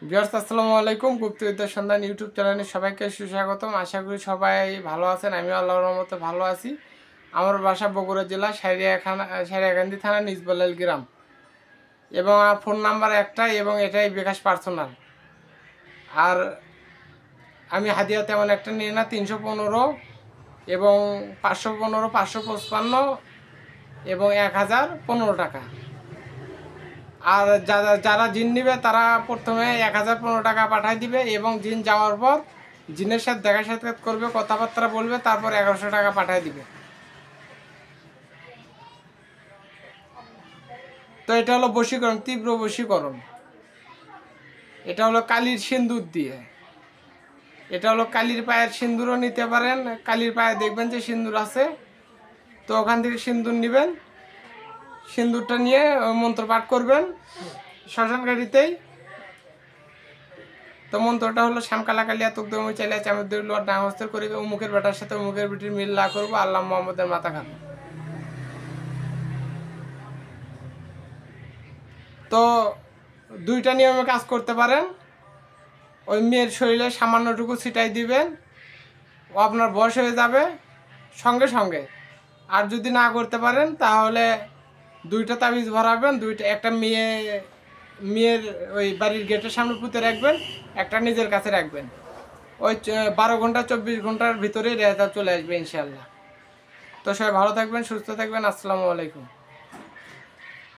Viewers আসসালামু আলাইকুম। গুপ্তবিদ্যার সন্ধান ইউটিউব চ্যানেলে সবাইকে সুস্বাগতম। আশা করি সবাই ভালো আছেন। আমি আল্লাহর রহমতে ভালো আছি। আমার বাসা বগুড়া জেলা সারিয়াকান্দি থানা নিজবলাল গ্রাম, এবং আমার ফোন নাম্বার একটাই এবং এটাই বিকাশ পার্সোনাল। আর আমি হাদিয়া তেমন একটা নিই না। 315 এবং 515, 555 এবং 1015 টাকা। আর যারা জিন নিবে তারা প্রথমে 1015 টাকা পাঠাই দিবে, এবং জিন যাওয়ার পর জিনের সাথে দেখা সাক্ষাৎ করবে, কথাবার্তা বলবে, তারপর 1100 টাকা পাঠাই দিবে। তো এটা হলো বশীকরণ, তীব্র বশীকরণ। এটা হলো কালির সিন্দুর দিয়ে। এটা হলো কালির পায়ের সিন্দুরও নিতে পারেন। কালির পায়ে দেখবেন যে সিন্দুর আছে, তো ওখান থেকে সিন্দুর নেবেন। সিন্দুরটা নিয়ে মন্ত্র পাঠ করবেন শ্মশান ঘাটিতেই। তো মন্ত্রটা হলো শ্যামকালা কালিয়া তুকদমি চাইলে চামুদ্দুর লোয়ার ডাঙস্তের করি অমুকের বেটার সাথে অমুকের বেটির মিল না করবো, আল্লাহ মোহাম্মদের মাথা খান। তো দুইটা নিয়মে কাজ করতে পারেন। ওই মেয়ের শরীরে সামান্যটুকু ছিটাই দিবেন, ও আপনার বয়স হয়ে যাবে সঙ্গে সঙ্গে। আর যদি না করতে পারেন তাহলে দুইটা তাবিজ ভরাবেন। একটা মেয়ের ওই বাড়ির গেটের সামনে পুঁতে রাখবেন, একটা নিজের কাছে রাখবেন। ওই 12 ঘন্টা 24 ঘন্টার ভিতরে রেজাল্ট চলে আসবে ইনশাআল্লাহ। তো সবাই ভালো থাকবেন, সুস্থ থাকবেন। আসসালামু আলাইকুম।